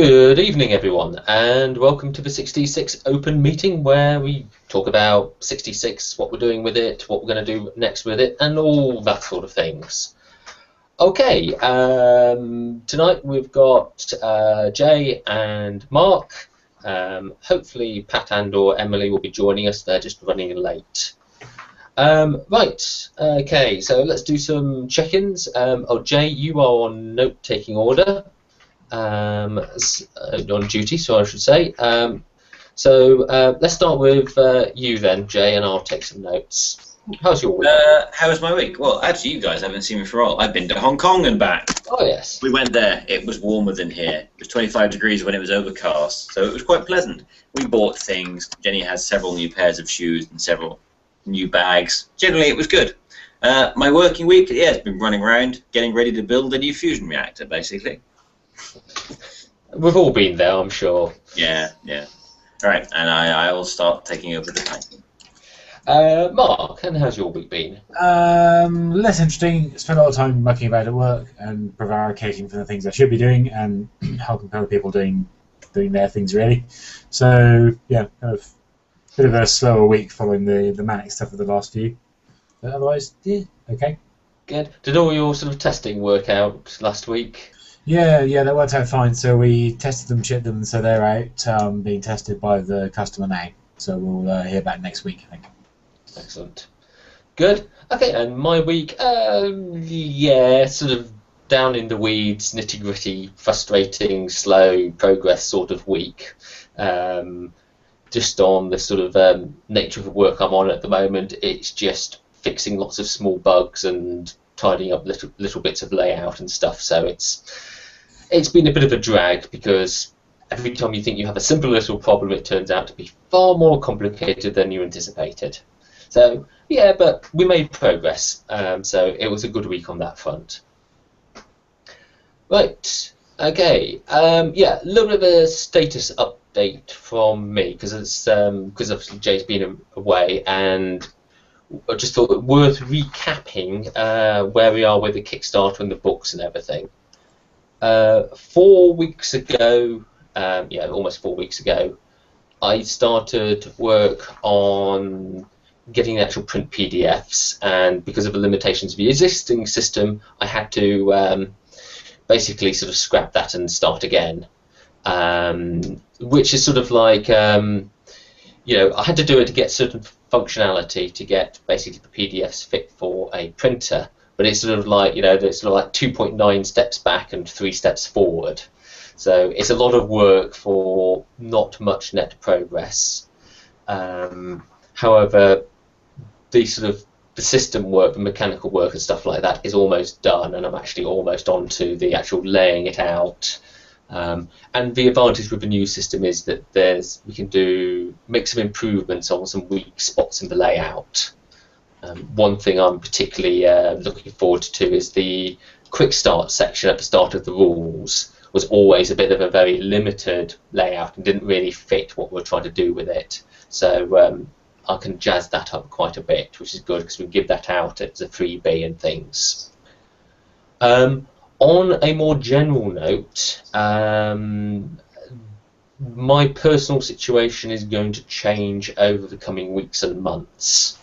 Good evening, everyone, and welcome to the 66 Open Meeting, where we talk about 66, what we're doing with it, what we're going to do next with it, and all that sort of things. Okay, tonight we've got Jay and Mark. Hopefully Pat and or Emily will be joining us. They're just running late. Right, okay, so let's do some check-ins. Jay, you are on note-taking order. On duty, so I should say. Let's start with you then, Jay, and I'll take some notes. How's your week? How was my week? Well, actually, you guys haven't seen me for a while. I've been to Hong Kong and back. Oh, yes. We went there. It was warmer than here. It was 25 degrees when it was overcast, so it was quite pleasant. We bought things. Jenny has several new pairs of shoes and several new bags. Generally, it was good. My working week, yeah, it's been running around, getting ready to build a new fusion reactor, basically. We've all been there, I'm sure. Yeah. All right, and I will start taking over the time. Mark, and how's your week been? Less interesting. Spent a lot of time mucking about at work and prevaricating for the things I should be doing and helping other people doing their things, really. So, yeah, kind of a bit of a slower week following the manic stuff of the last few. But otherwise, yeah, okay. Good. Did all your sort of testing work out last week? Yeah, that worked out fine. So we tested them, shipped them, so they're out being tested by the customer now. So we'll hear back next week, I think. Excellent. Good. Okay, and my week, yeah, sort of down in the weeds, nitty-gritty, frustrating, slow progress sort of week. Just on the sort of nature of the work I'm on at the moment, it's just fixing lots of small bugs and tidying up little bits of layout and stuff. So it's been a bit of a drag because every time you think you have a simple little problem, it turns out to be far more complicated than you anticipated. So yeah, but we made progress. So it was a good week on that front. Right. Okay. Yeah, a little bit of a status update from me because obviously Jay's been away, and I just thought it worth recapping where we are with the Kickstarter and the books and everything. 4 weeks ago, almost 4 weeks ago, I started work on getting the actual print PDFs, and because of the limitations of the existing system, I had to basically sort of scrap that and start again, which is sort of like, I had to do it to get certain functionality to get basically the PDFs fit for a printer, but it's sort of like, it's sort of like 2.9 steps back and 3 steps forward. So it's a lot of work for not much net progress. However, the system work, the mechanical work and stuff like that is almost done, and I'm actually almost on to the actual laying it out. And the advantage with the new system is that we can make some improvements on some weak spots in the layout. One thing I'm particularly looking forward to is the quick start section at the start of the rules was always a bit of a very limited layout and didn't really fit what we're trying to do with it. So I can jazz that up quite a bit, which is good because we can give that out as a freebie and things. On a more general note, my personal situation is going to change over the coming weeks and months.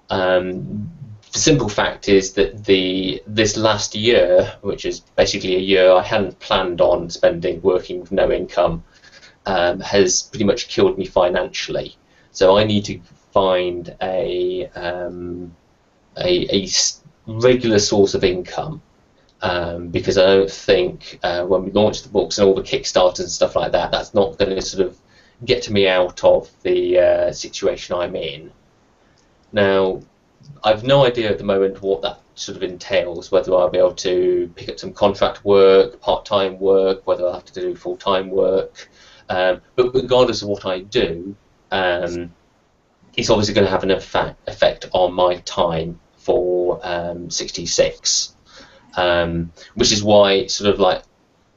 The simple fact is that this last year, which is basically a year I hadn't planned on spending working with no income, has pretty much killed me financially. So I need to find a regular source of income. Because I don't think when we launch the books and all the Kickstarters and stuff like that, that's not going to sort of get me out of the situation I'm in. Now, I've no idea at the moment what that sort of entails, whether I'll be able to pick up some contract work, part-time work, whether I'll have to do full-time work. But regardless of what I do, it's obviously going to have an effect on my time for 66. Which is why sort of like,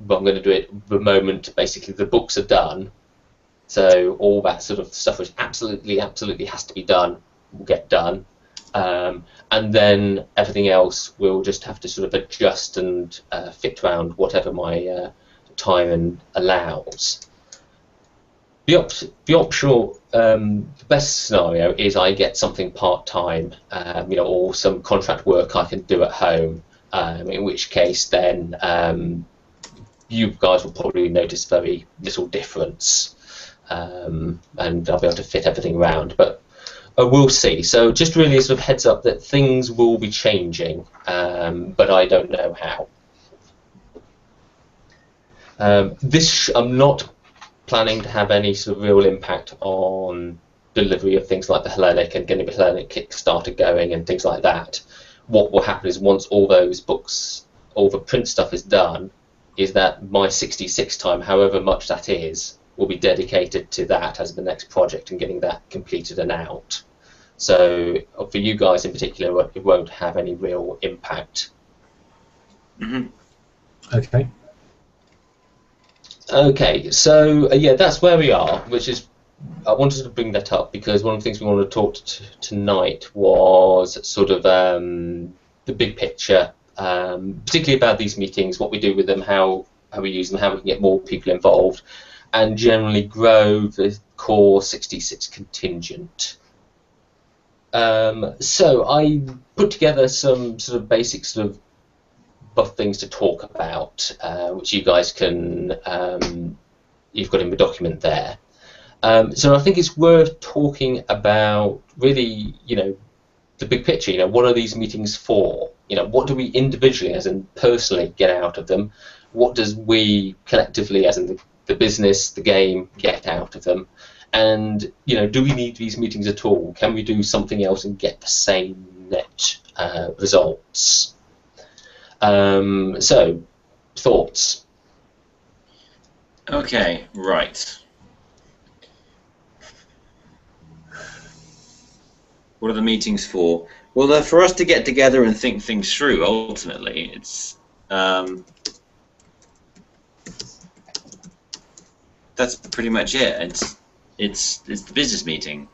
well, I'm going to do it the moment basically the books are done. So all that sort of stuff which absolutely has to be done will get done. And then everything else will just have to sort of adjust and fit around whatever my time allows. The best scenario is I get something part-time, or some contract work I can do at home, in which case then you guys will probably notice very little difference, and I'll be able to fit everything around. But we'll see. So just really a sort of heads up that things will be changing, but I don't know how. I'm not planning to have any sort of real impact on delivery of things like the Hellenic and getting the Hellenic Kickstarter going and things like that. What will happen is once all those books, all the print stuff is done, is that my 66 time, however much that is, will be dedicated to that as the next project and getting that completed and out. So for you guys in particular, it won't have any real impact. Mm-hmm. Okay. Okay, so yeah, that's where we are, which is, I wanted to bring that up because one of the things we wanted to talk tonight was sort of the big picture, particularly about these meetings, what we do with them, how we use them, how we can get more people involved, and generally grow the core 66 contingent. So I put together some sort of basic sort of buff things to talk about, which you guys can, you've got in the document there. So I think it's worth talking about really, the big picture. What are these meetings for? What do we individually, as in personally, get out of them? What does we collectively, as in the business, the game, get out of them? And do we need these meetings at all? Can we do something else and get the same net results? So, thoughts? Okay, right. What are the meetings for? Well, they're for us to get together and think things through. Ultimately, it's that's pretty much it. It's the business meeting.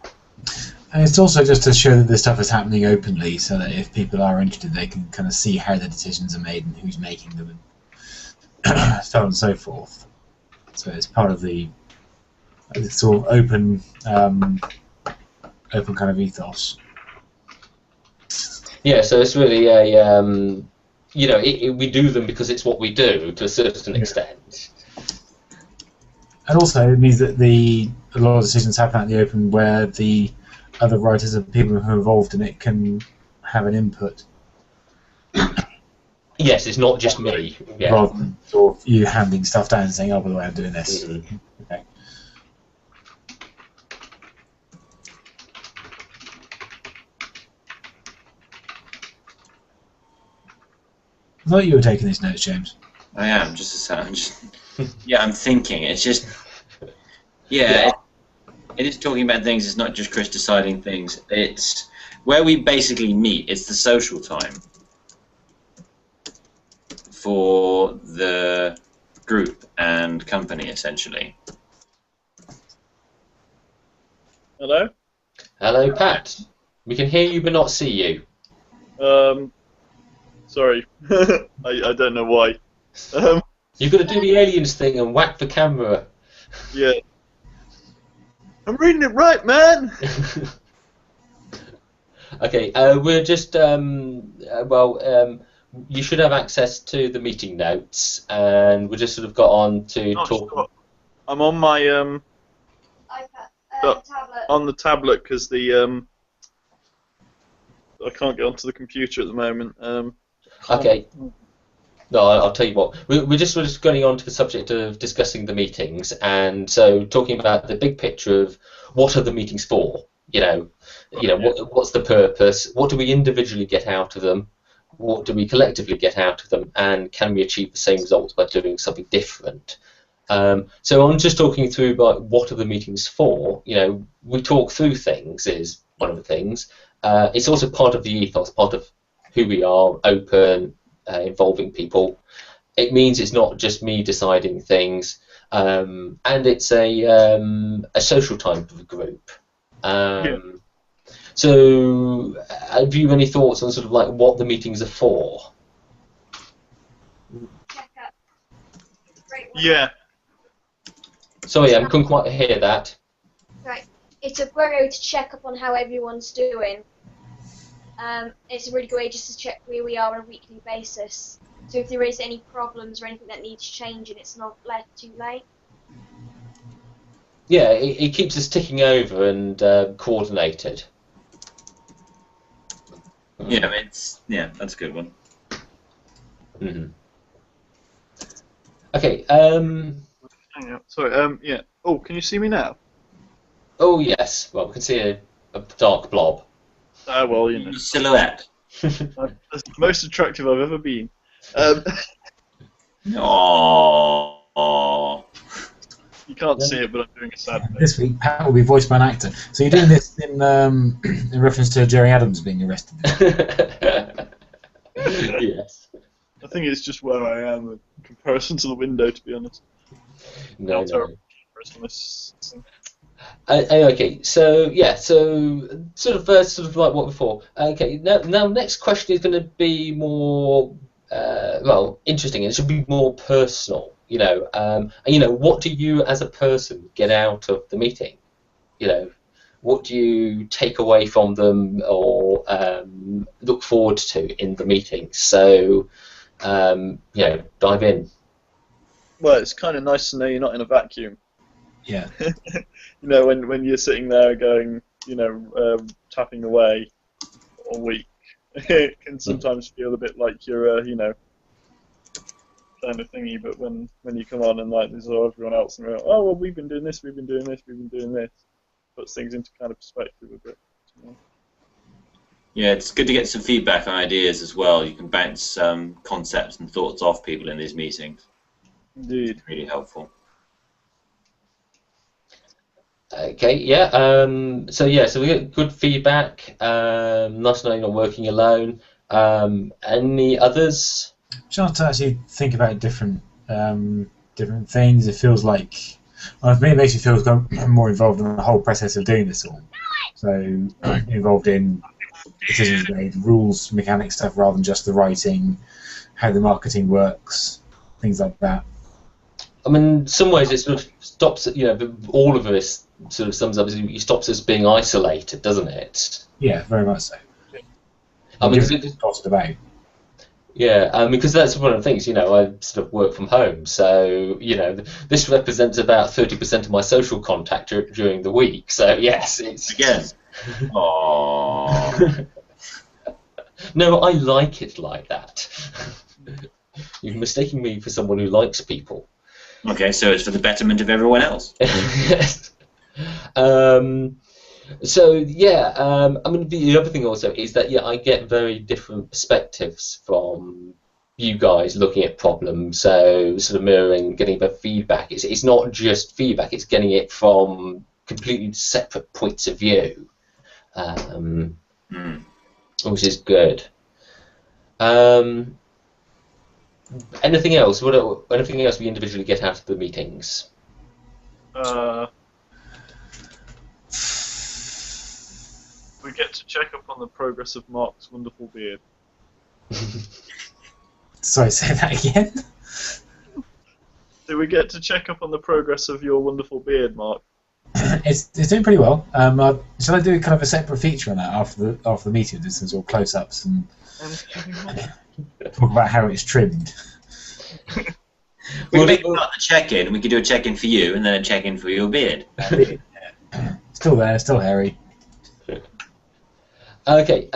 And it's also just to show that this stuff is happening openly, so that if people are interested, they can kind of see how the decisions are made and who's making them, and so on and so forth. So it's part of the sort of open kind of ethos. Yeah, so it's really a we do them because it's what we do to a certain extent. And also it means that a lot of decisions happen out in the open where the other writers and people who are involved in it can have an input. Yes, it's not just me. Yeah. Rather than sort of you handing stuff down and saying, "Oh, by the way, I'm doing this." Mm-hmm. Okay. I thought you were taking these notes, James. I am I'm thinking. It's just, it is talking about things. It's not just Chris deciding things. It's where we basically meet. It's the social time for the group and company, essentially. Hello? Hello, Pat. We can hear you but not see you. Sorry. I don't know why. You've got to do the aliens thing and whack the camera. Yeah. I'm reading it right, man! Okay, we're just, you should have access to the meeting notes, and we just sort of got on to talk. I'm on my iPad, tablet. on the tablet because the I can't get onto the computer at the moment. Okay. No, I'll tell you what. We're just going on to the subject of discussing the meetings, and so talking about the big picture of what are the meetings for. What's the purpose? What do we individually get out of them? What do we collectively get out of them? And can we achieve the same results by doing something different? So I'm just talking through about what are the meetings for. We talk through things is one of the things. It's also part of the ethos, part of who we are, open, involving people. It means it's not just me deciding things, and it's a social time for the group. So, have you any thoughts on sort of like what the meetings are for? Yeah. Sorry, I couldn't quite hear that. Right. It's a great way to check up on how everyone's doing. It's a really good way just to check where we are on a weekly basis. So if there is any problems or anything that needs changing, it's not left too late. Yeah, it keeps us ticking over and coordinated. Yeah, that's a good one. Mm-hmm. Okay. Hang on. Sorry. Yeah. Oh, can you see me now? Oh yes. Well, we can see a dark blob. Well, you know. Silhouette. That's the most attractive I've ever been. Aww. You can't see it, but I'm doing a sad face. This week, Pat will be voiced by an actor. So you're doing this in reference to Jerry Adams being arrested. Yes. I think it's just where I am in comparison to the window, to be honest. No, no. Okay, so yeah, so sort of like what before. Okay, now next question is going to be more interesting. It should be more personal. What do you as a person get out of the meeting? What do you take away from them or look forward to in the meeting? So, dive in. Well, it's kind of nice to know you're not in a vacuum. Yeah. When you're sitting there going, tapping away all week, it can sometimes feel a bit like you're, kind of thingy. But when you come on and like there's everyone else and go, oh well, we've been doing this, puts things into kind of perspective a bit. Yeah, it's good to get some feedback and ideas as well. You can bounce concepts and thoughts off people in these meetings. Indeed. It's really helpful. Okay, yeah. So we get good feedback. Nice to know you're not working alone. Any others? Chance to actually think about different things. It feels like, well, for me, it makes you feel more involved in the whole process of doing this all. So involved in decisions made, rules, mechanic stuff, rather than just the writing, how the marketing works, things like that. I mean, in some ways, it sort of stops. All of this sort of sums up. It stops us being isolated, doesn't it? Yeah, very much so. I mean, tossed about. Yeah, because that's one of the things. I sort of work from home, so this represents about 30% of my social contact during the week. So yes, it's again. Aww. No, I like it like that. You're mistaking me for someone who likes people. Okay, so it's for the betterment of everyone else. Yes. So yeah, I mean the other thing also is that I get very different perspectives from you guys looking at problems. So sort of mirroring, getting the feedback. It's not just feedback; it's getting it from completely separate points of view, which is good. Anything else? Anything else we individually get out of the meetings? We get to check up on the progress of Mark's wonderful beard. Sorry, say that again? Do we get to check up on the progress of your wonderful beard, Mark? It's doing pretty well. Shall I do kind of a separate feature on that after the meeting? This is all close-ups and talk about how it's trimmed. We can make a check-in, and we can do a check-in for you, and then a check-in for your beard. Still there, still hairy. Okay.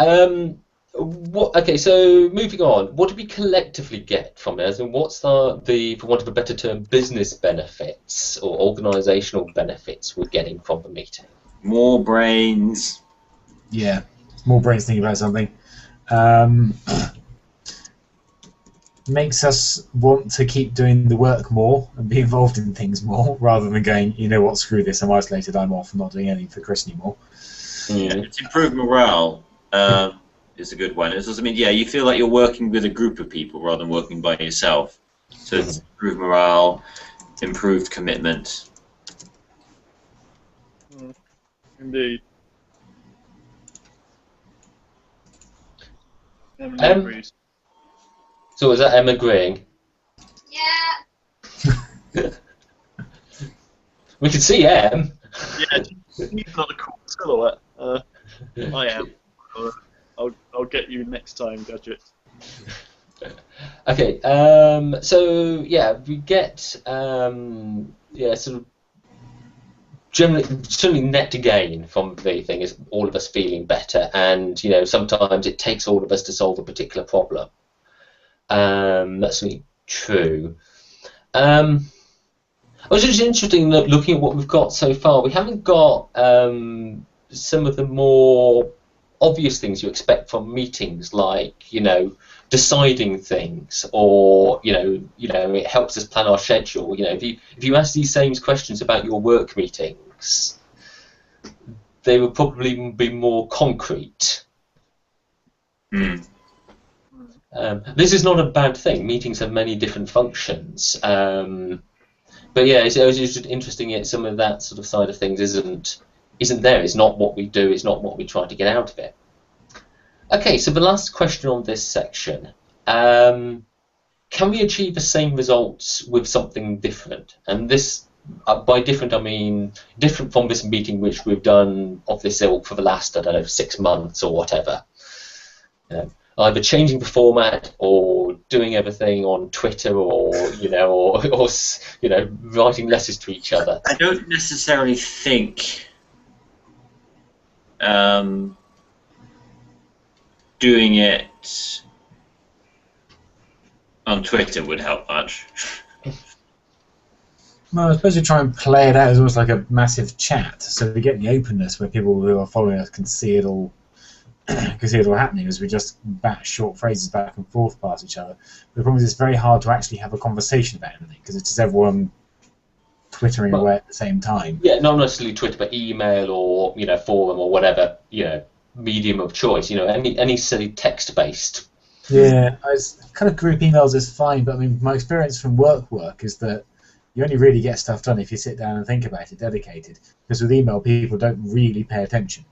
Okay. So moving on, what do we collectively get from it? And what's the, for want of a better term, business benefits or organisational benefits we're getting from the meeting? More brains. Yeah, more brains thinking about something. Makes us want to keep doing the work more and be involved in things more, rather than going, you know what, screw this, I'm isolated, I'm off, I'm not doing anything for Chris anymore. Yeah, it's improved morale. Is a good one. It's also, you feel like you're working with a group of people rather than working by yourself. So it's improved morale, improved commitment. Indeed. So is that Emma agreeing? Yeah. We can see M. Yeah, he's not a cool silhouette. I am. I'll get you next time, Gadget. Okay, so yeah, we get sort of certainly net gain from the thing is all of us feeling better, and sometimes it takes all of us to solve a particular problem. That's certainly true. It was just interesting looking at what we've got so far. We haven't got some of the more obvious things you expect from meetings, like deciding things, or it helps us plan our schedule. If you ask these same questions about your work meetings, they would probably be more concrete. This is not a bad thing. Meetings have many different functions. But yeah, it was just interesting that some of that sort of side of things isn't there. It's not what we do. It's not what we try to get out of it. Okay, so the last question on this section: can we achieve the same results with something different? And this, by different, I mean different from this meeting which we've done of this ilk for the last 6 months or whatever. Either changing the format or doing everything on Twitter, or writing letters to each other. I don't necessarily think doing it on Twitter would help much. Well, I suppose we try and play it out as almost like a massive chat, so we get the openness where people who are following us can see it all. Can see it all happening as we just bat short phrases back and forth past each other. But the problem is it's very hard to actually have a conversation about anything because it's just everyone twittering away at the same time. Yeah, not necessarily Twitter, but email or forum or whatever medium of choice. Any silly text-based. Yeah, kind of group emails is fine, but I mean my experience from work is that you only really get stuff done if you sit down and think about it, dedicated. Because with email, people don't really pay attention.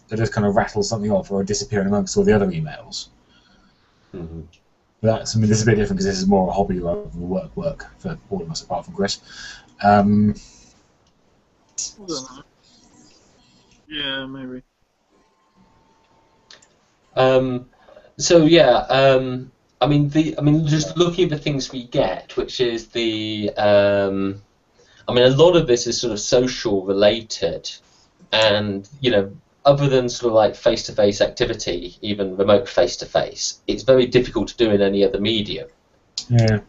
They just kind of rattle something off or disappear amongst all the other emails. Mm-hmm. But this is a bit different because this is more a hobby rather than work for all of us apart from Chris. Yeah, maybe. So yeah, just looking at the things we get, which is a lot of this is sort of social related, and other than sort of like face-to-face activity, even remote face-to-face, it's very difficult to do in any other medium. Yeah.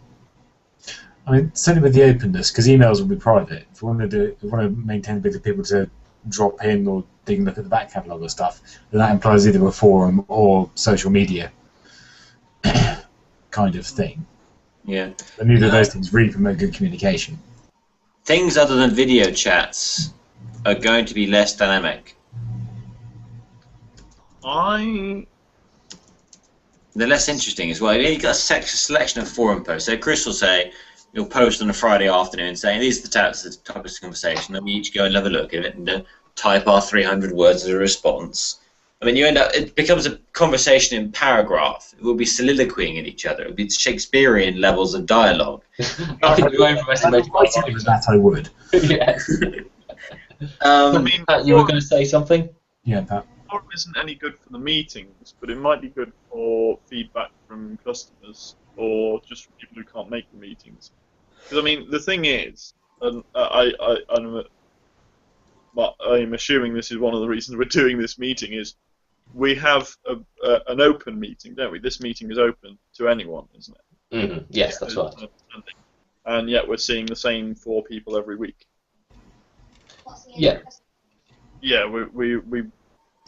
I mean, certainly with the openness, because emails will be private. If we want to maintain a bit of people to drop in or dig and look at the back catalogue of stuff, then that implies either a forum or social media kind of thing. Yeah. And neither of those things really promote good communication. Things other than video chats are going to be less dynamic. They're less interesting as well. You've got a selection of forum posts. So Chris will say, you'll post on a Friday afternoon saying, these are the topics of conversation, and we each go and have a look at it and type our 300 words as a response. I mean, it becomes a conversation in paragraph. It will be soliloquying at each other. It will be Shakespearean levels of dialogue. I think you overestimated my with that I would. Yes. Pat, you were going to say something? Yeah, Pat. Forum isn't any good for the meetings, but it might be good for feedback from customers or just from people who can't make the meetings. Because the thing is, and I'm assuming this is one of the reasons we're doing this meeting, is we have an open meeting, don't we? This meeting is open to anyone, isn't it? Mm-hmm. Yes, that's right. And yet we're seeing the same 4 people every week. Yeah. Yeah,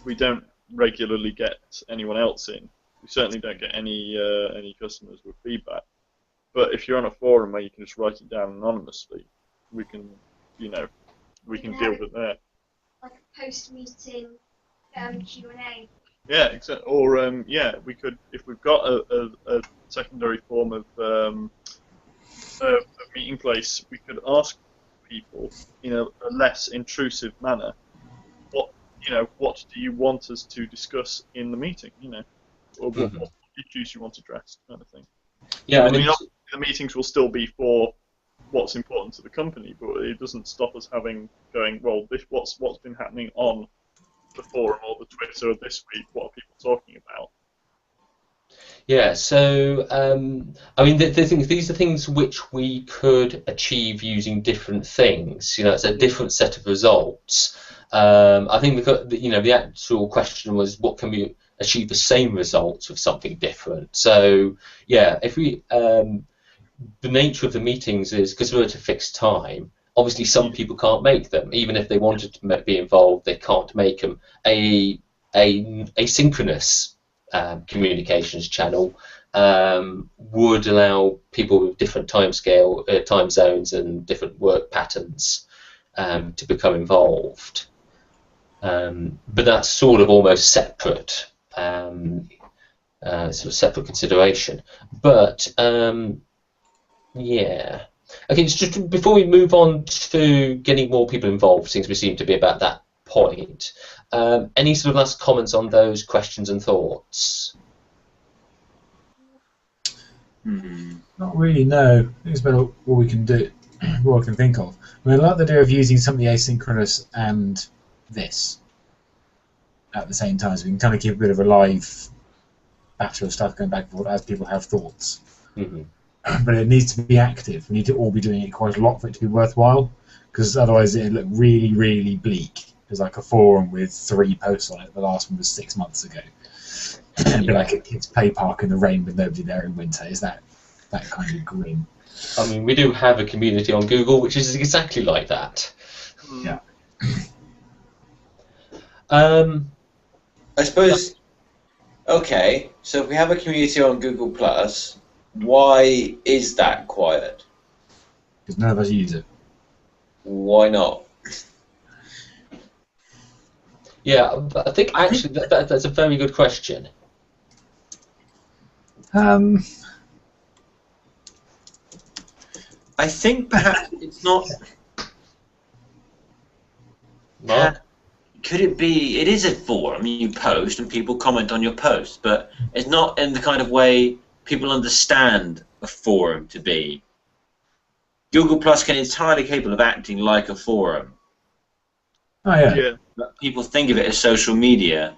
we don't regularly get anyone else in. We certainly don't get any customers with feedback. But if you're on a forum where you can just write it down anonymously, we can deal with it there. Like a post-meeting Q&A. Yeah, exactly. Or we could, if we've got a secondary form of meeting place, we could ask people in a less intrusive manner, what do you want us to discuss in the meeting? Or what issues you want addressed, kind of thing. Yeah, obviously the meetings will still be for what's important to the company, but it doesn't stop us going, well, what's been happening on the forum or the Twitter this week? What are people talking about? Yeah, so I mean, these are things which we could achieve using different things. It's a different set of results. I think the actual question was, what can we achieve the same results with something different? So yeah, if we the nature of the meetings is because we're at a fixed time. Obviously, some people can't make them, even if they wanted to be involved. They can't make them. A asynchronous communications channel would allow people with different time zones and different work patterns to become involved. But that's sort of almost separate, sort of separate consideration. But yeah. Okay, so just before we move on to getting more people involved, since we seem to be about that point, any sort of last comments on those questions and thoughts? Not really, no. I think it's about what we can do, what we can think of. I mean, I like the idea of using something asynchronous and this at the same time, so we can kind of keep a bit of a live battle of stuff going back and forth as people have thoughts. Mm-hmm. But it needs to be active. We need to all be doing it quite a lot for it to be worthwhile, because otherwise it'd look really, really bleak. There's like a forum with 3 posts on it. The last one was 6 months ago. It'd be like a kids' play park in the rain with nobody there in winter. Is that kind of grim? I mean, we do have a community on Google which is exactly like that. Yeah. I suppose. Okay, so if we have a community on Google Plus, why is that quiet? Because none of us use it. Why not? Yeah, I think actually that's a very good question. I think perhaps it's not. Mark? Could it be? It is a forum. You post and people comment on your post, but it's not in the kind of way people understand a forum to be. Google Plus can entirely capable of acting like a forum. Oh yeah. Yeah. But people think of it as social media.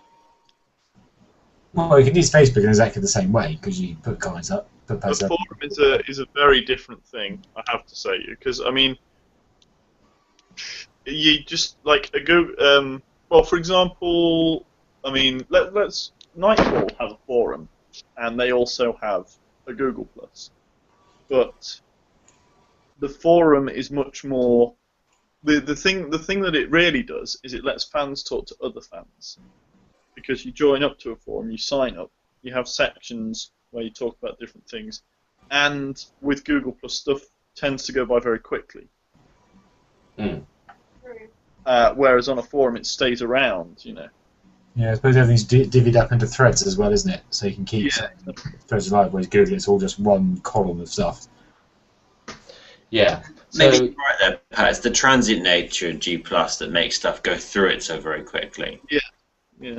Well, you can use Facebook in exactly the same way, because you put comments up, put The posts up. forum is a very different thing, I have to say, because I mean, you just like a Google. Well, for example, I mean, let's Nightfall has a forum, and they also have a Google Plus, but the forum is much more. The thing that it really does is it lets fans talk to other fans, because you join up to a forum, you sign up, you have sections where you talk about different things, and with Google Plus, stuff tends to go by very quickly. Mm. Whereas on a forum, it stays around, you know. Yeah, I suppose everything's divvied up into threads as well, isn't it? So you can keep threads alive, whereas Google, it's all just one column of stuff. Yeah. Maybe So you're right there, Pat. It's the transient nature of G Plus that makes stuff go through it so very quickly. Yeah.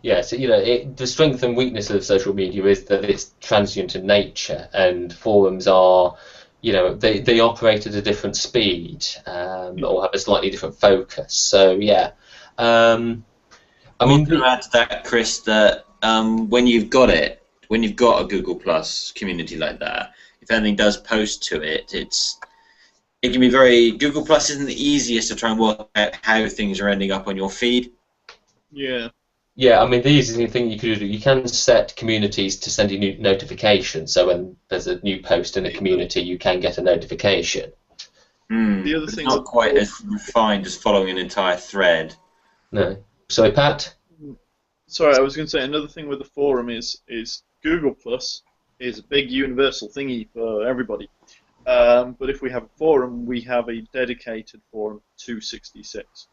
yeah, so the strength and weakness of social media is that it's transient in nature, and forums are, they operate at a different speed, or have a slightly different focus. So yeah, I mean, to add to that, Chris, that when you've got a Google Plus community like that, if anything does post to it, it can be very. Google Plus isn't the easiest to try and work out how things are ending up on your feed. Yeah. Yeah, I mean, the easy thing you could do, you can set communities to send you new notifications. So when there's a new post in a community, you can get a notification. The other It's thing not quite as refined as following an entire thread. No. Sorry, Pat? Sorry, I was going to say another thing with the forum is Google Plus is a big universal thingy for everybody. But if we have a forum, we have a dedicated forum to 66.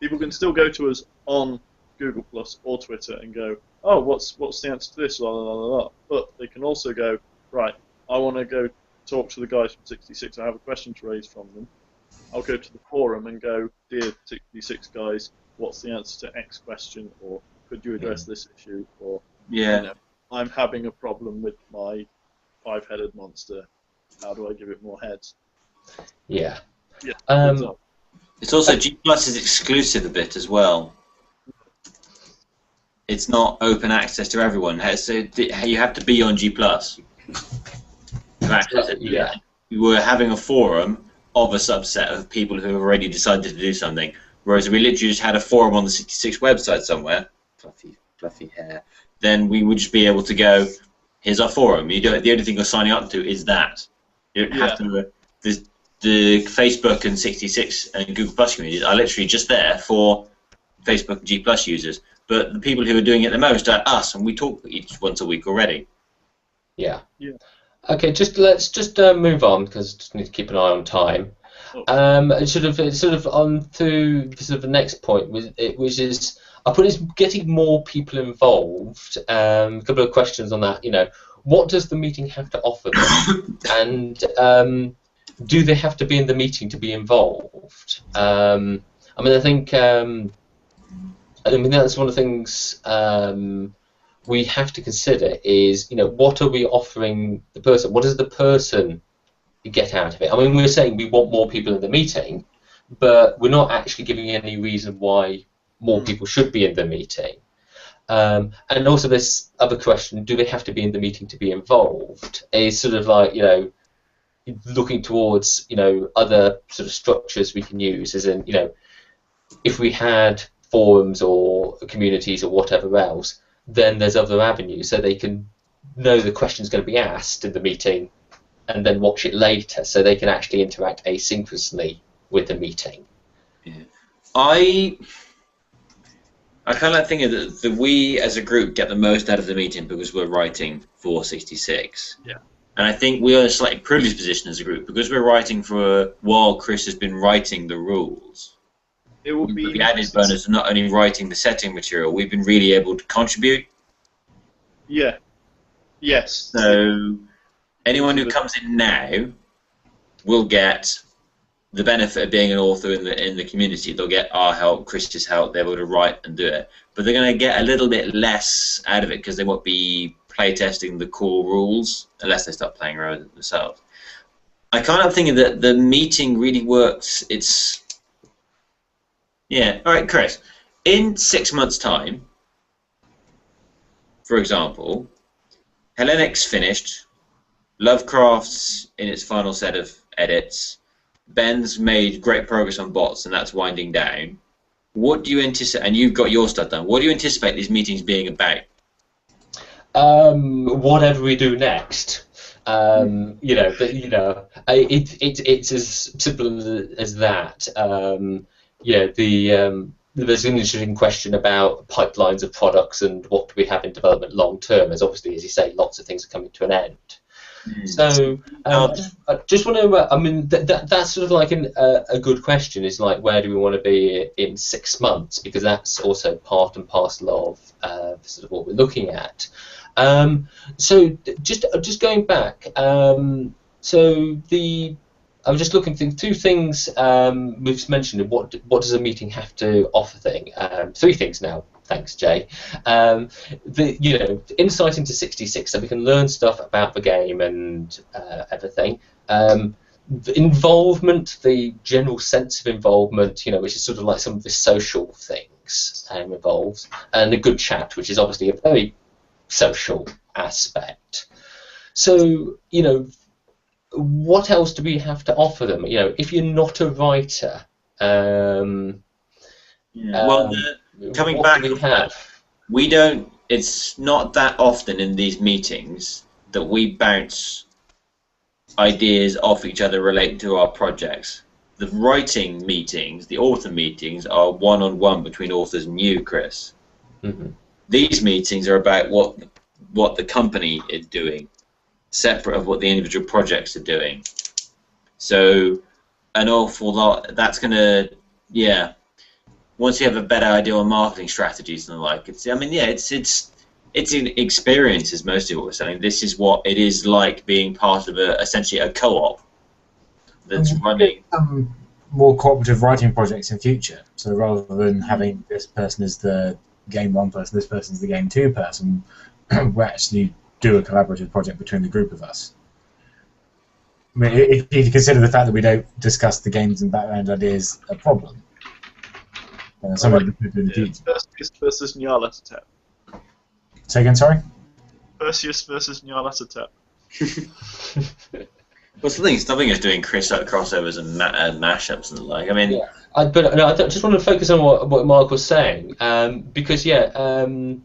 People can still go to us on Google Plus or Twitter and go, oh, what's the answer to this? La, la, la, la. But they can also go, right, I want to go talk to the guys from 66. I have a question to raise from them. I'll go to the forum and go, dear 66 guys, what's the answer to X question? Or could you address this issue? Or I'm having a problem with my 5-headed monster. How do I give it more heads? Yeah. Yeah. It's also G Plus is exclusive a bit as well. It's not open access to everyone. So you have to be on G Plus to access it. Yeah. We were having a forum of a subset of people who have already decided to do something, whereas we literally just had a forum on the 66 website somewhere. Fluffy hair. Then we would just be able to go, here's our forum. You do it. The only thing you're signing up to is that. You don't have to. The Facebook and 66 and Google Plus communities are literally just there for Facebook and G Plus users. But the people who are doing it the most are us, and we talk each once a week already. Yeah. Yeah. Okay, let's move on because just need to keep an eye on time. Sort of on to sort of the next point, which is I put is getting more people involved. A couple of questions on that. What does the meeting have to offer them, and do they have to be in the meeting to be involved? I think that's one of the things we have to consider is, what are we offering the person? What does the person get out of it? We're saying we want more people in the meeting, but we're not actually giving any reason why more people should be in the meeting. And also this other question, do they have to be in the meeting to be involved? Is sort of like, looking towards, other sort of structures we can use, as in, if we had forums or communities or whatever else, then there's other avenues so they can know the question's going to be asked in the meeting and then watch it later, so they can actually interact asynchronously with the meeting. Yeah. I kind of think that we as a group get the most out of the meeting because we're writing for 66. Yeah. And I think we are in a slightly privileged position as a group because we're writing while Chris has been writing the rules. It will be the added bonus of not only writing the setting material, we've been really able to contribute. Yeah. Yes. So anyone who comes in now will get the benefit of being an author in the community. They'll get our help, Chris's help. They're able to write and do it, but they're going to get a little bit less out of it because they won't be playtesting the core rules unless they start playing around with it themselves. I kind of think that the meeting really works. All right, Chris. In 6 months' time, for example, Hellenic's finished. Lovecraft's in its final set of edits. Ben's made great progress on bots, and that's winding down. What do you anticipate? And you've got your stuff done. What do you anticipate these meetings being about? Whatever we do next. It's as simple as that. There's an interesting question about pipelines of products and what do we have in development long term, as obviously, as you say, lots of things are coming to an end. So I just want to, that's sort of like a good question, is like, where do we want to be in 6 months, because that's also part and parcel of sort of what we're looking at. So just going back, I was just looking through two things we've just mentioned. What does a meeting have to offer? Three things now. Thanks, Jay. Insight into 66, so we can learn stuff about the game and everything. The involvement, the general sense of involvement, which is sort of like some of the social things involved, and a good chat, which is obviously a very social aspect. So, what else do we have to offer them? If you're not a writer, coming back, we don't. It's not that often in these meetings that we bounce ideas off each other related to our projects. The writing meetings, the author meetings, are one-on-one between authors and you, Chris. Mm-hmm. These meetings are about what the company is doing, separate of what the individual projects are doing. So an awful lot, that's going to, once you have a better idea on marketing strategies and the like, it's an experience is mostly what we're saying. This is what it is like being part of essentially a co-op that's running. More cooperative writing projects in future. So rather than having this person as the game 1 person, this person is the game 2 person, we actually do a collaborative project between the group of us. I mean, if you consider the fact that we don't discuss the games and background ideas a problem, something we could do in the future. Perseus versus Nyarlathotep. Say again, sorry? Perseus versus Nyarlathotep. What's the thing? Stopping us doing crossovers and mashups and the like. I mean, Yeah. I just want to focus on what Mark was saying, because the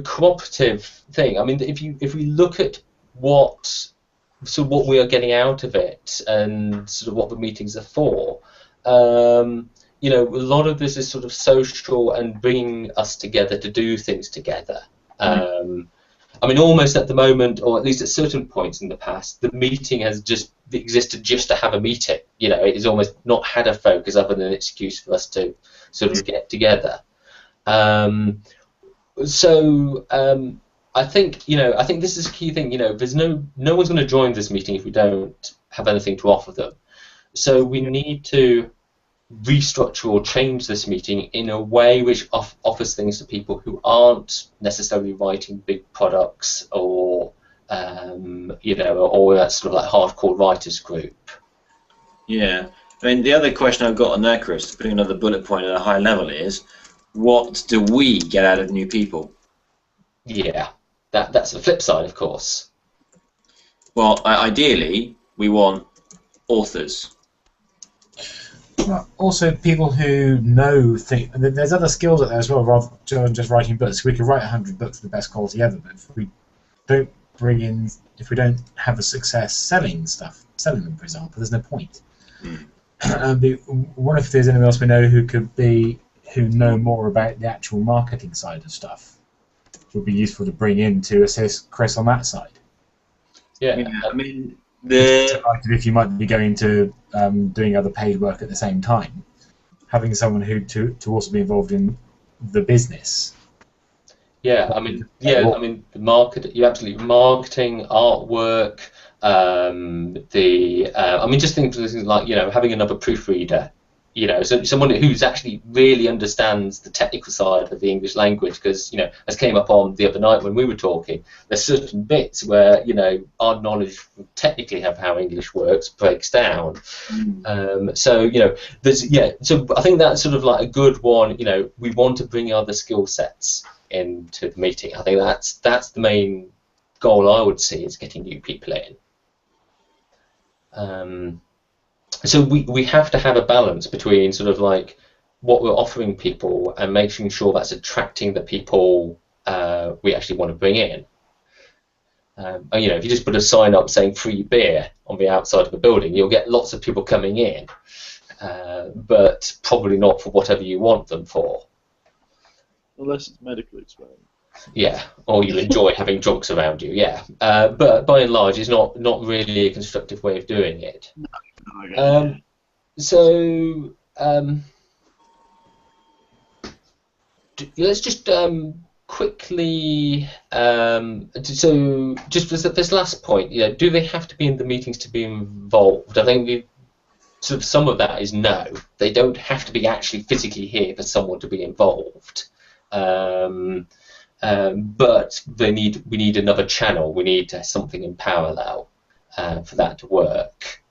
cooperative thing. I mean, if we look at what we are getting out of it and sort of what the meetings are for, a lot of this is sort of social and bringing us together to do things together. I mean, almost at the moment, or at least at certain points in the past, the meeting has just existed just to have a meeting. It has almost not had a focus other than an excuse for us to sort of get together. I think this is a key thing. There's no one's going to join this meeting if we don't have anything to offer them. So we need to restructure or change this meeting in a way which offers things to people who aren't necessarily writing big products or or that sort of like hardcore writers group. Yeah. I mean, the other question I've got on there, Chris, putting another bullet point at a high level is, what do we get out of new people? Yeah, that's the flip side, of course. Well, ideally, we want authors. Well, also, people who know things. There's other skills out there as well, rather than just writing books. We could write 100 books of the best quality ever, but if we don't have a success selling them, for example, there's no point. What if there's anyone else we know who know more about the actual marketing side of stuff? It would be useful to bring in to assist Chris on that side. Yeah, I mean, if you might be going to doing other paid work at the same time, having someone who to also be involved in the business. Yeah, I mean, the marketing, artwork. Just think of things like having another proofreader. So someone who's actually really understands the technical side of the English language, because as came up on the other night when we were talking, there's certain bits where our knowledge technically of how English works breaks down. So I think that's sort of like a good one. We want to bring other skill sets into the meeting. I think that's the main goal I would see, is getting new people in. So we have to have a balance between sort of like what we're offering people and making sure that's attracting the people we actually want to bring in. If you just put a sign up saying free beer on the outside of a building, you'll get lots of people coming in, but probably not for whatever you want them for. Unless it's medically explained. Yeah, or you enjoy having drunks around you, yeah. But by and large, it's not really a constructive way of doing it. No, let's just quickly. So just this last point, do they have to be in the meetings to be involved? I think some of that is no. They don't have to be actually physically here for someone to be involved. But we need another channel. We need something in parallel for that to work.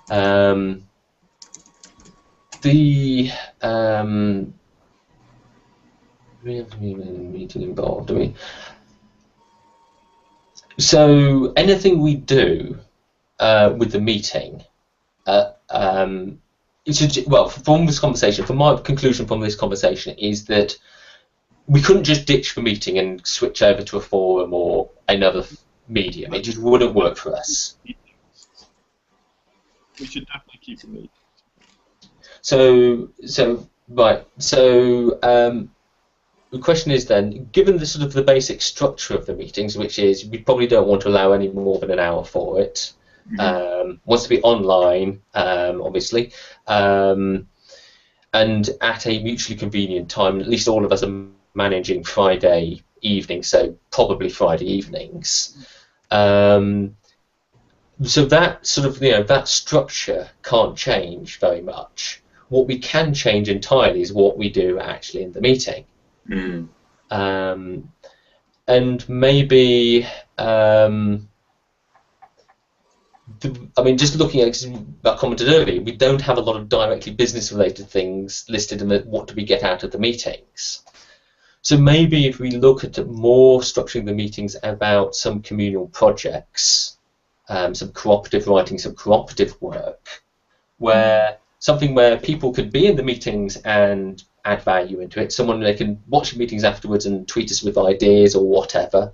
Meeting involved. So anything we do with the meeting, from this conversation, from my conclusion from this conversation is that we couldn't just ditch the meeting and switch over to a forum or another medium. It just wouldn't work for us. We should definitely keep the meeting. The question is then, given the sort of the basic structure of the meetings, which is we probably don't want to allow any more than an hour for it. Wants to be online, obviously, and at a mutually convenient time. At least all of us are managing Friday evening, so probably Friday evenings. So that sort of that structure can't change very much. What we can change entirely is what we do actually in the meeting. And maybe I mean, just looking at, 'cause I commented earlier, we don't have a lot of directly business-related things listed in what do we get out of the meetings. So maybe if we look at more structuring the meetings about some communal projects, some cooperative writing, some cooperative work, where something where people could be in the meetings and add value into it. Someone, they can watch the meetings afterwards and tweet us with ideas or whatever.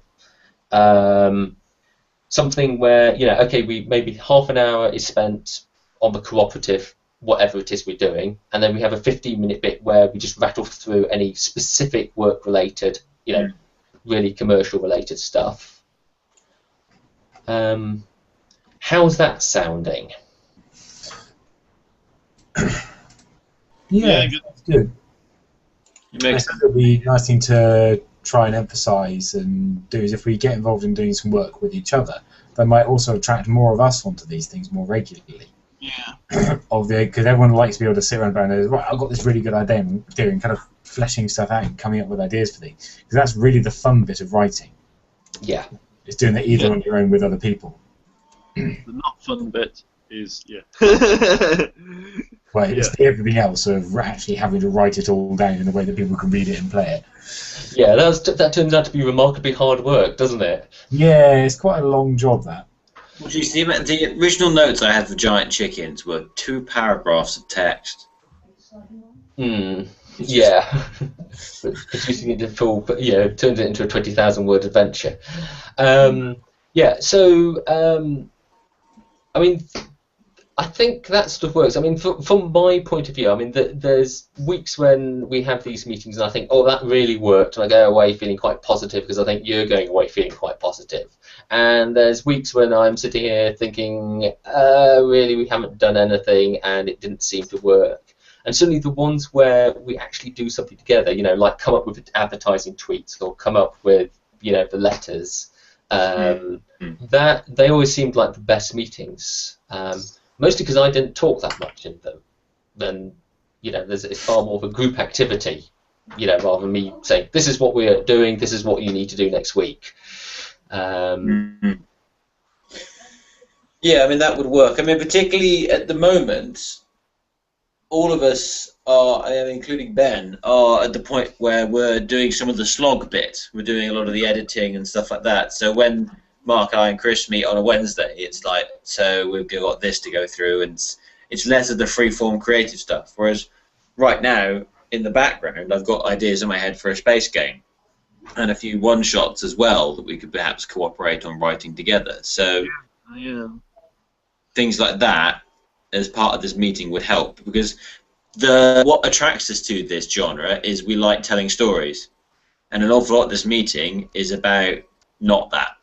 Something where, you know, okay, maybe half an hour is spent on the cooperative, whatever it is we're doing, and then we have a 15-minute bit where we just rattle through any specific work-related, you know, really commercial-related stuff. How's that sounding? Yeah, good. that's good. It I makes think it'll be a nice thing to try and emphasise and do is if we get involved in doing some work with each other, that might also attract more of us onto these things more regularly. Yeah. Because everyone likes to be able to sit around and go, right, I've got this really good idea and doing kind of fleshing stuff out and coming up with ideas for things. Because that's really the fun bit of writing. Yeah. It's doing it either on your own with other people. The not fun bit is, yeah. Well, it's everything else of actually having to write it all down in a way that people can read it and play it. Yeah, that turns out to be remarkably hard work, doesn't it? Yeah, it's quite a long job, that. Well, geez, the original notes I had for Giant Chickens were 2 paragraphs of text. Yeah. Producing it in full, you know, turns it into a 20,000-word adventure. Yeah, so, I mean, I think that sort of works. I mean, from my point of view, I mean, there's weeks when we have these meetings and I think, oh, that really worked, and I go away feeling quite positive because I think you're going away feeling quite positive. And there's weeks when I'm sitting here thinking, really, we haven't done anything and it didn't seem to work. And certainly the ones where we actually do something together, you know, like come up with advertising tweets or come up with, you know, the letters, that they always seemed like the best meetings. Mostly because I didn't talk that much in them. Then, you know, it's far more of a group activity, you know, rather than me saying, this is what we're doing, this is what you need to do next week. Yeah, I mean, that would work. I mean, particularly at the moment, all of us are, including Ben, are at the point where we're doing some of the slog bit. We're doing a lot of the editing and stuff like that. So when Mark, I, and Chris meet on a Wednesday, it's like, so we've got this to go through, and it's less of the free-form creative stuff. Whereas right now, in the background, I've got ideas in my head for a space game, and a few one-shots as well that we could perhaps cooperate on writing together. So things like that as part of this meeting would help, because what attracts us to this genre is we like telling stories, and an awful lot of this meeting is about not that.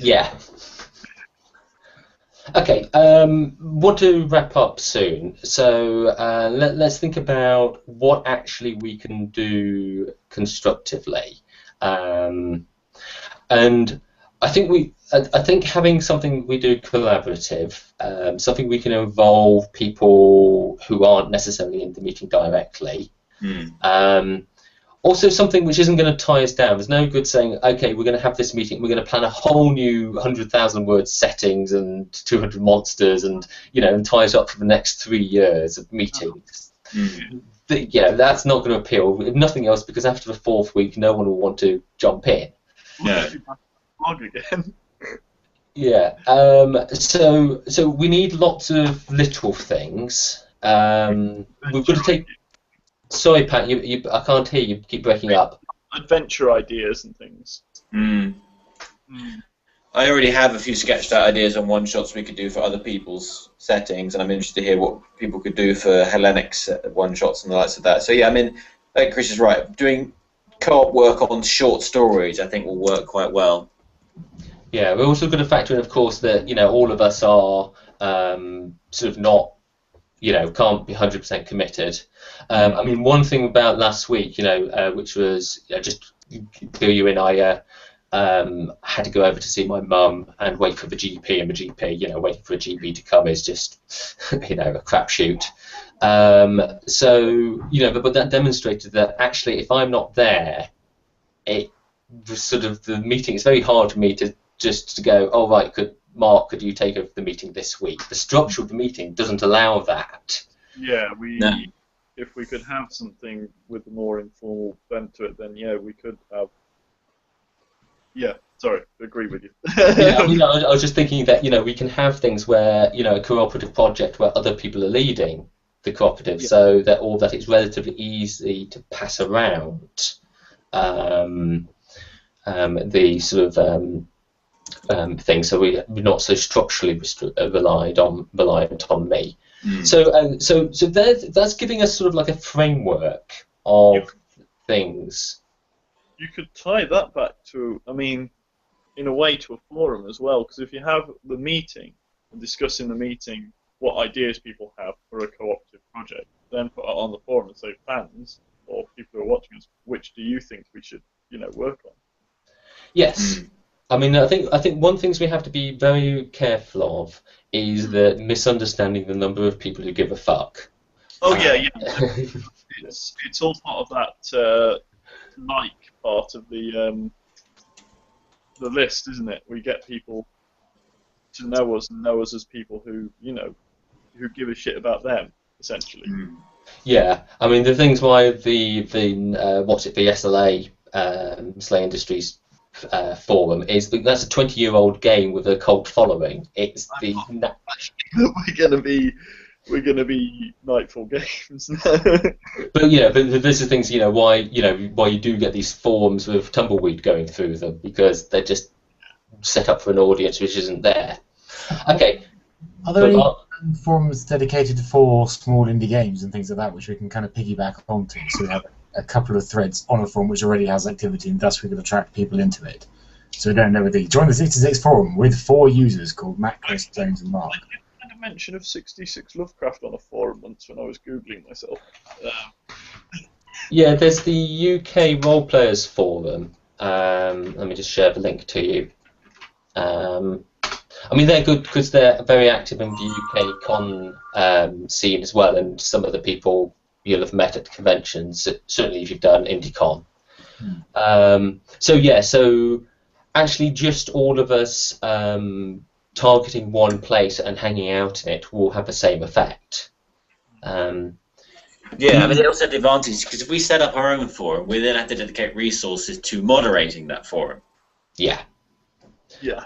Yeah. Okay, want to wrap up soon, so let's think about what actually we can do constructively, and I think having something we do collaborative, something we can involve people who aren't necessarily in the meeting directly. Also something which isn't going to tie us down. There's no good saying, okay, we're going to have this meeting, we're going to plan a whole new 100,000-word settings and 200 monsters and, you know, and tie us up for the next 3 years of meetings. Yeah, that's not going to appeal, if nothing else, because after the 4th week, no one will want to jump in. Yeah. Again. Yeah. So we need lots of literal things. We've got to take... Sorry, Pat, I can't hear you. Keep breaking up. Adventure ideas and things. I already have a few sketched out ideas on one-shots we could do for other people's settings, and I'm interested to hear what people could do for Hellenic one-shots and the likes of that. So yeah, I mean, I think Chris is right. Doing co-op work on short stories, I think, will work quite well. Yeah, we're also going to factor in, of course, that, you know, all of us are sort of not, you know, can't be 100% committed. I mean, one thing about last week, you know, which was, you know, just fill you in, I had to go over to see my mum and wait for the GP, and the GP, you know, waiting for a GP to come is just, you know, a crapshoot. So, you know, but that demonstrated that actually, if I'm not there, it was sort of the meeting. It's very hard for me to just to go, oh right, Mark, could you take over the meeting this week? The structure of the meeting doesn't allow that. Yeah, No. if we could have something with a more informal bent to it, then yeah, we could have. Yeah, sorry, agree with you. Yeah, I mean, I was just thinking that we can have things where a cooperative project where other people are leading the cooperative, Yeah. so that it's relatively easy to pass around the sort of thing, so we're not so structurally reliant on me. So that's giving us sort of like a framework of things. You could tie that back to, I mean, in a way, to a forum as well, because if you have the meeting and discuss in the meeting what ideas people have for a cooperative project, then put it on the forum and say, fans or people who are watching us, which do you think we should, work on? Yes. I mean, I think one thing we have to be very careful of is the misunderstanding the number of people who give a fuck. Oh yeah. It's all part of that part of the list, isn't it? We get people to know us and know us as people who who give a shit about them, essentially. Yeah, I mean the things why the SLA Slay Industries forum is that's a 20-year-old game with a cult following. It's the we're gonna be Nightfall Games. But this is things why you do get these forums with tumbleweed going through them, because they're just set up for an audience which isn't there. Okay. Are there any forums dedicated for small indie games and things like that, which we can kind of piggyback onto? So we have a couple of threads on a forum which already has activity, and thus we can attract people into it. So we don't know whether you join the 66 forum with 4 users called Matt, Chris, James, and Mark. I had a mention of 66 Lovecraft on a forum once when I was googling myself. Yeah, there's the UK Role Players Forum. Let me just share the link to you. I mean, they're good because they're very active in the UK con scene as well, and some of the people you'll have met at conventions, certainly if you've done IndieCon. So actually just all of us targeting one place and hanging out in it will have the same effect. Yeah, I mean, it also had the advantage, because if we set up our own forum, we then have to dedicate resources to moderating that forum. Yeah. Yeah.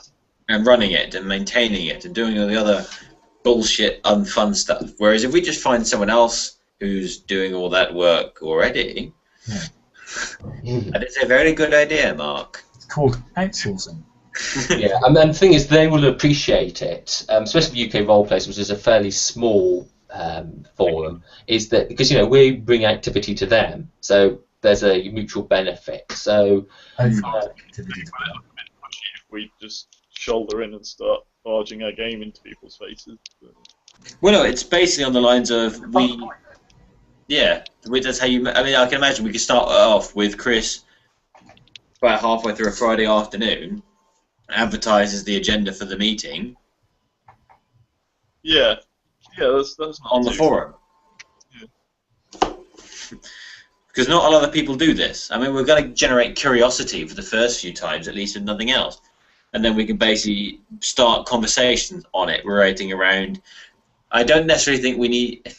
And running it, and maintaining it, and doing all the other bullshit, unfun stuff. Whereas if we just find someone else who's doing all that work already, that is a very good idea, Mark. It's called outsourcing. Yeah, and the thing is, they will appreciate it, especially UK Roleplayers, which is a fairly small forum, is that because we bring activity to them, so there's a mutual benefit. So If we just shoulder in and start barging our game into people's faces. Well, no, it's basically on the lines of that's how you. I mean, I can imagine we could start off with Chris about halfway through a Friday afternoon, advertises the agenda for the meeting. Yeah, that's not on the forum. Because not a lot of people do this. I mean, we're going to generate curiosity for the first few times, at least, if nothing else. And then we can basically start conversations on it, rotating around. I don't necessarily think we need...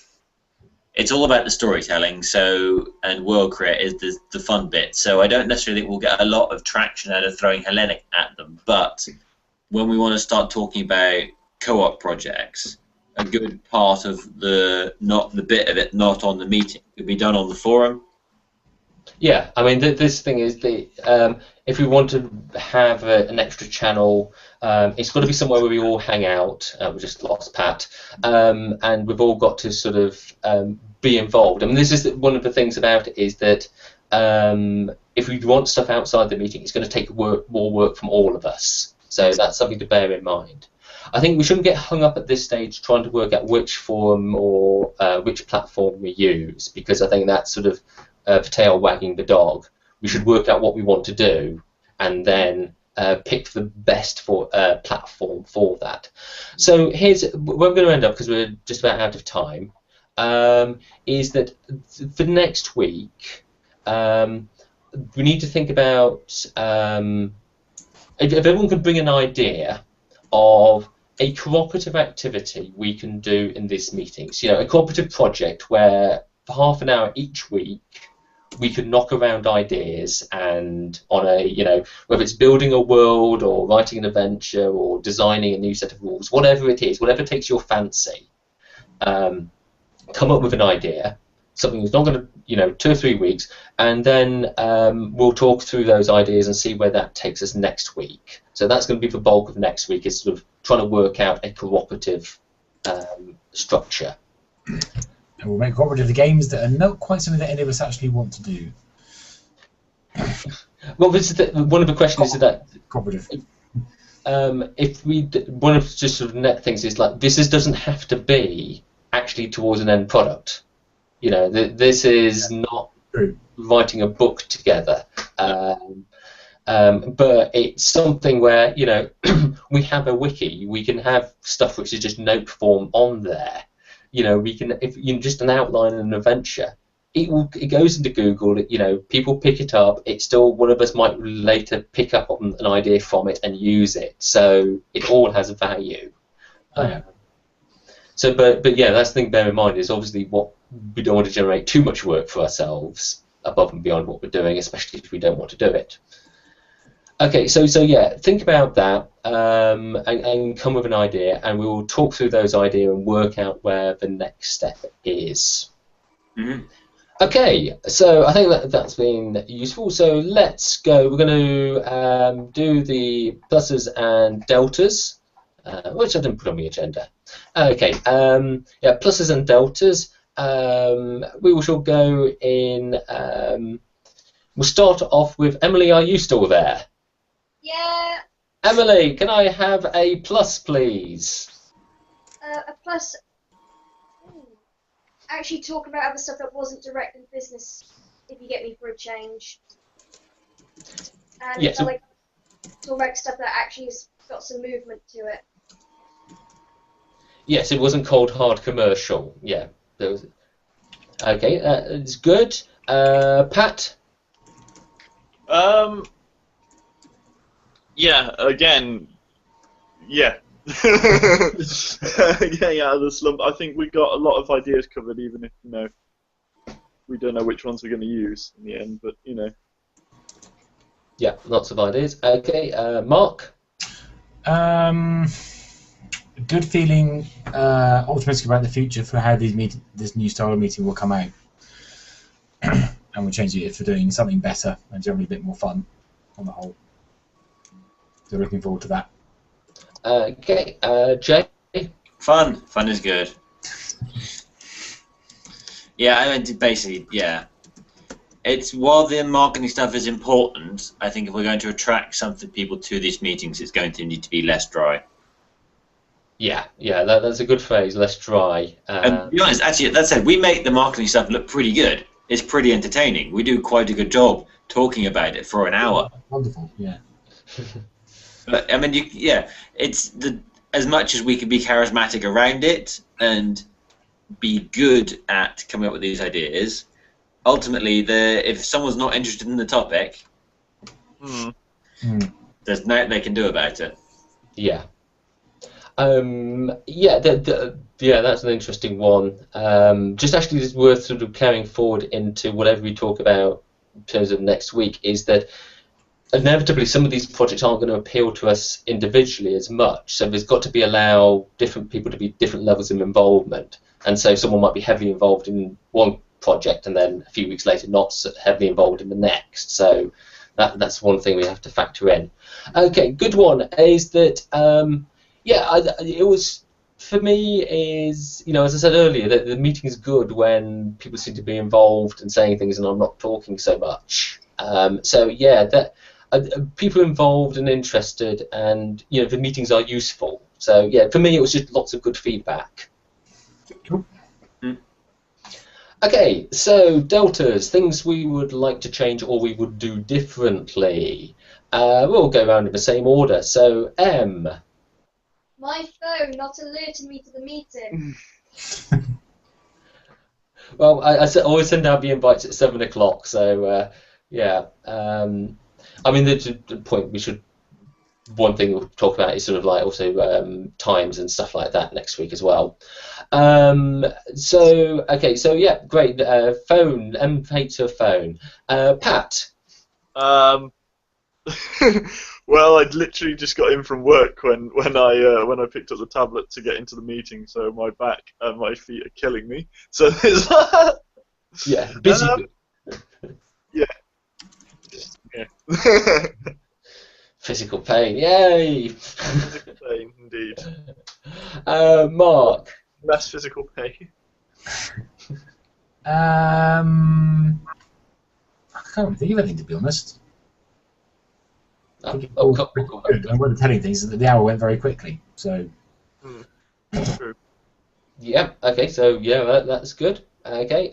It's all about the storytelling, and world create is the fun bit. So I don't necessarily think we'll get a lot of traction out of throwing Hellenic at them. But when we want to start talking about co-op projects, a good part of the bit of it not on the meeting could be done on the forum. Yeah, I mean, this thing is if we want to have an extra channel, it's got to be somewhere where we all hang out. We just lost Pat, and we've all got to sort of be involved. I mean, this is one of the things about it is that if we want stuff outside the meeting, it's going to take more work from all of us. So that's something to bear in mind. I think we shouldn't get hung up at this stage trying to work out which forum or which platform we use, because I think that's sort of the tail wagging the dog. We should work out what we want to do and then pick the best platform for that. So here's where I'm going to end up, because we're just about out of time, is that for next week we need to think about if everyone could bring an idea of a cooperative activity we can do in these meetings. You know, a cooperative project where for half an hour each week we can knock around ideas, and on a, you know, whether it's building a world or writing an adventure or designing a new set of rules, whatever it is, whatever takes your fancy, come up with an idea, something that's not going to, you know, 2 or 3 weeks, and then we'll talk through those ideas and see where that takes us next week. So that's going to be the bulk of next week, is sort of trying to work out a cooperative structure. And we'll make cooperative games that are not quite something that any of us actually want to do. Well, this is one of the questions is that Cooperative. if we, one of just sort of net things is like, this doesn't have to be actually towards an end product. You know, this is not True. writing a book together. But it's something where, you know, we have a wiki, we can have stuff which is just note form on there. You know, we can, if you just an outline and an adventure, it goes into Google, you know, people pick it up, it's still, one of us might later pick up on an idea from it and use it, so it all has a value. Oh, yeah. So, but yeah, that's the thing to bear in mind, is obviously what we don't want to generate too much work for ourselves above and beyond what we're doing, especially if we don't want to do it. Okay, so yeah, think about that and come with an idea, and we will talk through those ideas and work out where the next step is. Mm-hmm. Okay, so I think that's been useful. So let's go. We're going to do the pluses and deltas, which I didn't put on the agenda. Okay, yeah, pluses and deltas. We shall go in. We'll start off with Emily. Are you still there? Yeah. Emily, can I have a plus, please? A plus. Actually, talk about other stuff that wasn't direct in business, if you get me, for a change. And Yes. I like talk about stuff that actually has got some movement to it. Yes, it wasn't cold hard commercial. Yeah, there was. Okay, it's good. Pat. Yeah, again, yeah. yeah, the slump. I think we got a lot of ideas covered, even if, you know, we don't know which ones we're going to use in the end, but, you know. Yeah, lots of ideas. Okay, Mark. Good feeling, optimistic about the future for how this new style of meeting will come out. And we'll change it for doing something better and generally a bit more fun on the whole. So looking forward to that. Okay, Jay. Fun is good. Yeah, I mean, basically, yeah. It's, while the marketing stuff is important, I think if we're going to attract something people to these meetings, it's going to need to be less dry. Yeah, that's a good phrase. Less dry. And to be honest, actually, that said, we make the marketing stuff look pretty good. It's pretty entertaining. We do quite a good job talking about it for an hour. Wonderful, yeah. But I mean, it's as much as we can be charismatic around it and be good at coming up with these ideas. Ultimately, if someone's not interested in the topic, there's nothing they can do about it. Yeah. Yeah, that's an interesting one. Just actually, it's worth sort of carrying forward into whatever we talk about in terms of next week, is that inevitably some of these projects aren't going to appeal to us individually as much. So there's got to allow different people to be different levels of involvement. And so someone might be heavily involved in one project and then a few weeks later not so heavily involved in the next. So that's one thing we have to factor in. Okay, good one is that. It was, for me, is, you know, as I said earlier, that the meeting is good when people seem to be involved and saying things and I'm not talking so much. So yeah, that people involved and interested, and, you know, the meetings are useful. So yeah, for me it was just lots of good feedback. Cool. Okay, so deltas, things we would like to change or we would do differently. We'll go around in the same order. So M. My phone not alerting me to the meeting. Well, I always send out the invites at 7 o'clock, so yeah. I mean, the point we should one thing we'll talk about is sort of like also times and stuff like that next week as well. So yeah, great. Phone, M8 to phone. Pat. Well, I'd literally just got in from work when I picked up the tablet to get into the meeting, so my back and my feet are killing me. So there's that. Yeah, busy. Yeah. Physical pain, yay! Physical pain, indeed. Mark. Less physical pain. I can't think of anything, to be honest. I think Cool. good. I wasn't telling things that the hour went very quickly. So. True. Yeah. Okay. So yeah, that's good. Okay.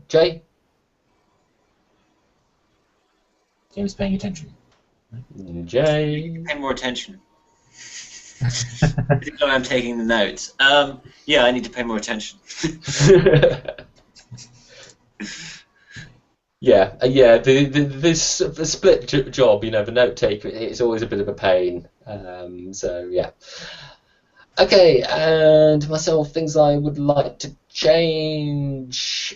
Jay. James paying attention. Jay. Pay more attention. I'm taking the notes. Yeah, I need to pay more attention. Yeah. The split job, the note taker, it's always a bit of a pain. So yeah. Okay, and myself, things I would like to change.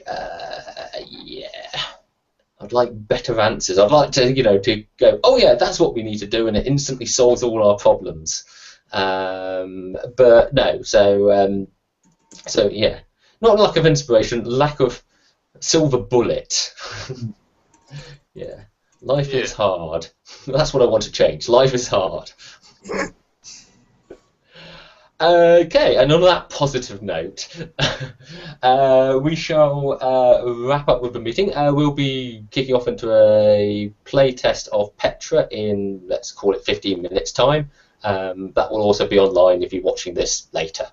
Yeah. I'd like better answers. I'd like to, to go, oh yeah, that's what we need to do, and it instantly solves all our problems. But no, so yeah, not lack of inspiration, lack of silver bullet. Yeah, life is hard. That's what I want to change. Life is hard. Okay, and on that positive note, we shall wrap up with the meeting. We'll be kicking off into a play test of Petra in, let's call it 15 minutes time. That will also be online if you're watching this later.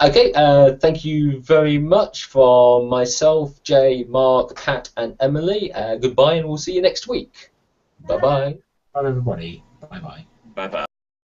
Okay, thank you very much from myself, Jay, Mark, Pat, and Emily. Goodbye, and we'll see you next week. Bye-bye. Bye, everybody. Bye-bye. Bye-bye.